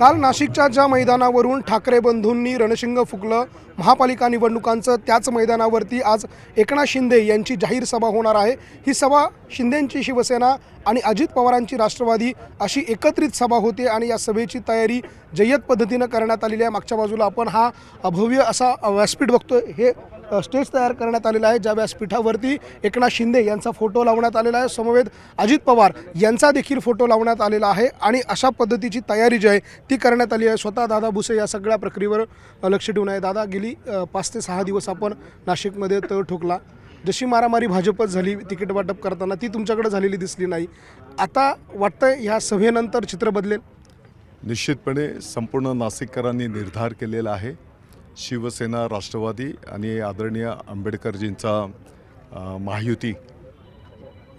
काल नाशिकच्या ज्या मैदानावरून ठाकरे बंधूंनी रणशिंग फुकलं महापालिका निवडणुकांचं, त्याच मैदानावरती आज एकनाथ शिंदे यांची जाहीर सभा होणार आहे। ही सभा शिंदेंची शिवसेना आणि अजित पवारांची राष्ट्रवादी अशी एकत्रित सभा होते आणि या सभेची तयारी जय्यत पद्धतीने करण्यात आलेली आहे। मागच्या बाजूला आपण हा भव्य असा व्यासपीठ बघतोय, हे स्टेज तयार करण्यात आलेला आहे, ज्या व्यासपीठावरती एकनाथ शिंदे यांचा फोटो लावण्यात आलेला आहे, समवेत अजित पवार यांचा देखील फोटो लावण्यात आलेला आहे आणि अशा पद्धतीची तयारी जी आहे ती करण्यात आली आहे। स्वतः दादा भुसे या सगळ्या प्रक्रियेवर लक्ष ठेवून आहे। दादा, गेली 5 ते 6 दिवस आपण नाशिकमध्ये तळ ठोकला, जशी मारामारी भाजपच झाली तिकीट वाटप करताना ती तुमच्याकडे झालेली दिसली नाही, आता वाटतं ह्या सभेनंतर चित्र बदलेल? निश्चितपणे संपूर्ण नाशिककरांनी निर्धार केलेला आहे। शिवसेना, राष्ट्रवादी आणि आदरणीय आंबेडकरजींचा महायुती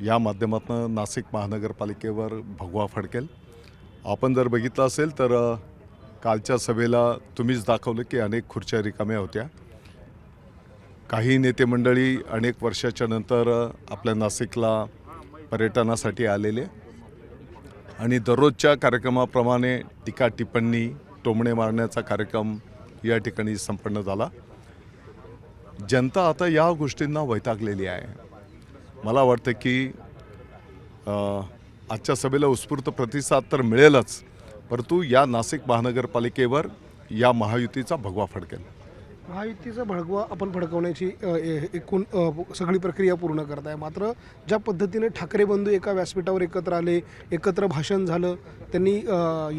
या माध्यमातून नाशिक महानगरपालिकेवर भगवा फडकेल। आपण जर बघितलं असेल तर कालच्या सभेला तुम्हीच दाखवलं की अनेक खुर्च्या रिकाम्या होत्या। काही नेते मंडळी अनेक वर्षाच्या नंतर आपल्या नाशिकला पर्यटनासाठी आलेले आणि दररोजच्या कार्यक्रमाप्रमाणे टीका टिप्पणी, टोमणे मारण्याचा कार्यक्रम या ठिकाणी संपन्न झाला। जनता आता या गोष्टींना वैतागलेली आहे। मला वाटतं की आजच्या सभेला उत्स्फूर्त प्रतिसाद तर मिळेलच, परंतु या नाशिक महानगरपालिकेवर या महायुतीचा भगवा फडकेल। महायुतीचा भगवा आपण फडकवण्याची एकूण सगळी प्रक्रिया पूर्ण करत आहे, मात्र ज्या पद्धतीने ठाकरे बंधू एका व्यासपीठावर एकत्र आले, एकत्र भाषण झालं, त्यांनी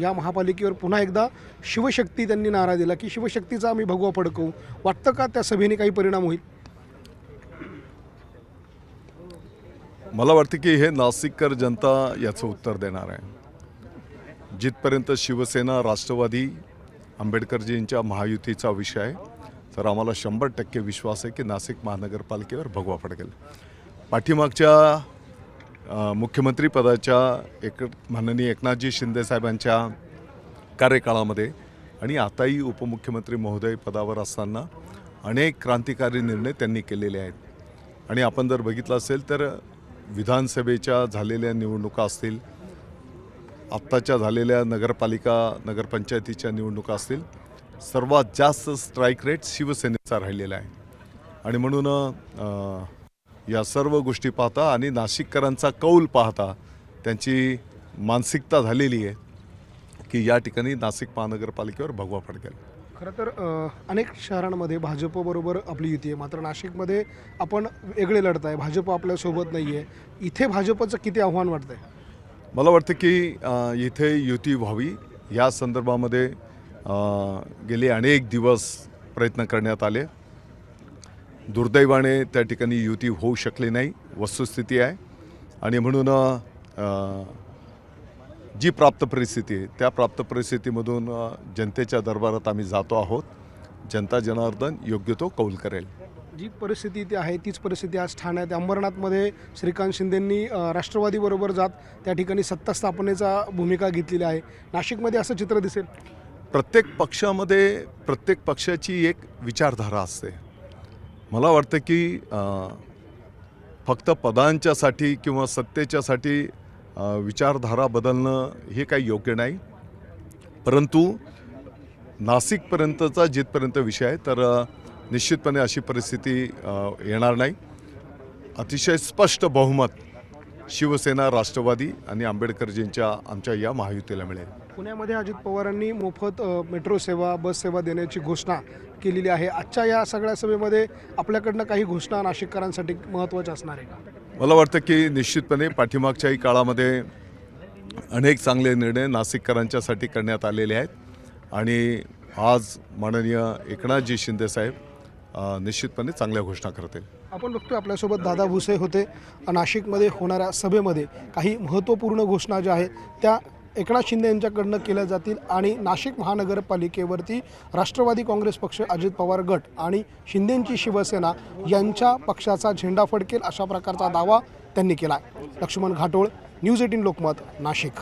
या महापालिकेवर पुन्हा एकदा शिवशक्ती त्यांनी नारा दिला की शिवशक्तीचा आम्ही भगवा फडकवू, वाटतं का त्या सभेने काही परिणाम होईल? मला वाटतं की हे नाशिककर जनता याचं उत्तर देणार आहे। जिथपर्यंत शिवसेना, राष्ट्रवादी, आंबेडकरजींच्या महायुतीचा विषय आहे तर आम्हाला 100% विश्वास आहे की नाशिक महानगरपालिकेवर भगवा फडकेल। पाठीमागच्या मुख्यमंत्रीपदाच्या माननीय एकनाथजी शिंदे साहेबांच्या कार्यकाळामध्ये आणि आताही उपमुख्यमंत्री महोदय पदावर असताना अनेक क्रांतिकारी निर्णय त्यांनी केलेले आहेत। आणि आपण जर बघितलं असेल तर विधानसभेच्या झालेल्या निवडणुका असतील, आत्ताच्या झालेल्या नगरपालिका, नगरपंचायतीच्या निवडणुका असतील, सर्वात जास्त स्ट्राईक रेट शिवसेनेचा राहिलेला आहे। आणि म्हणून या सर्व गोष्टी पाहता आणि नाशिककरांचा कौल पाहता त्यांची मानसिकता झालेली आहे की या ठिकाणी नाशिक महानगरपालिकेवर भगवा फडकेल। खरं तर अनेक शहरांमध्ये भाजपबरोबर आपली युती आहे, मात्र नाशिकमध्ये आपण वेगळे लढत आहे, भाजप आपल्यासोबत नाही आहे, इथे भाजपचं किती आव्हान वाटतं आहे? मला वाटतं की इथे युती व्हावी या संदर्भामध्ये गेले अनेक दिवस प्रयत्न करण्यात आले। दुर्दैवाने त्या ठिकाणी युती होऊ शकली नाही, वस्तुस्थिती आहे। आणि म्हणून जी प्राप्त परिस्थिती आहे त्या प्राप्त परिस्थितीमधून जनतेच्या दरबारात आम्ही जातो आहोत। जनता जनार्दन योग्य तो कौल करेल। जी परिस्थिती इथे आहे तीच परिस्थिती आज ठाण्यात अंबरनाथमध्ये श्रीकांत शिंदेंनी राष्ट्रवादीबरोबर जात त्या ठिकाणी सत्ता स्थापनेचा भूमिका घेतलेली आहे। नाशिकमध्ये असं चित्र दिसेल? प्रत्येक पक्षामध्ये प्रत्येक पक्षाची एक विचारधारा असते। मला वाटतं की फक्त पदांच्यासाठी किंवा सत्तेच्यासाठी विचारधारा बदलणं हे काही योग्य नाही, परंतु नाशिकपर्यंतचा जिथपर्यंत विषय आहे तर निश्चितपणे अशी परिस्थिती येणार नाही। अतिशय स्पष्ट बहुमत शिवसेना, राष्ट्रवादी आणि आंबेडकरजींच्या आमच्या या महायुतीला मिळेल। पुण्यामध्ये अजित पवारांनी मोफत मेट्रो सेवा, बस सेवा देण्याची घोषणा केलेली आहे। आजच्या या सगळ्या सभेमध्ये आपल्याकडनं काही घोषणा नाशिककरांसाठी महत्त्वाच्या असणार आहे का? मला वाटतं की निश्चितपणे पाठीमागच्याही काळामध्ये अनेक चांगले निर्णय नाशिककरांच्यासाठी करण्यात आलेले आहेत आणि आज माननीय एकनाथजी शिंदे साहेब निश्चितपणे चांगल्या घोषणा करतील। आपण बघतो आपल्यासोबत दादा भुसे होते। नाशिकमध्ये होणाऱ्या सभेमध्ये काही महत्त्वपूर्ण घोषणा ज्या आहेत त्या एकनाथ शिंदे यांच्याकडनं केल्या जातील आणि नाशिक महानगरपालिकेवरती राष्ट्रवादी काँग्रेस पक्ष, अजित पवार गट आणि शिंदेंची शिवसेना यांच्या पक्षाचा झेंडा फडकेल अशा प्रकारचा दावा त्यांनी केला आहे। लक्ष्मण घाटोळ, न्यूज 18 लोकमत, नाशिक।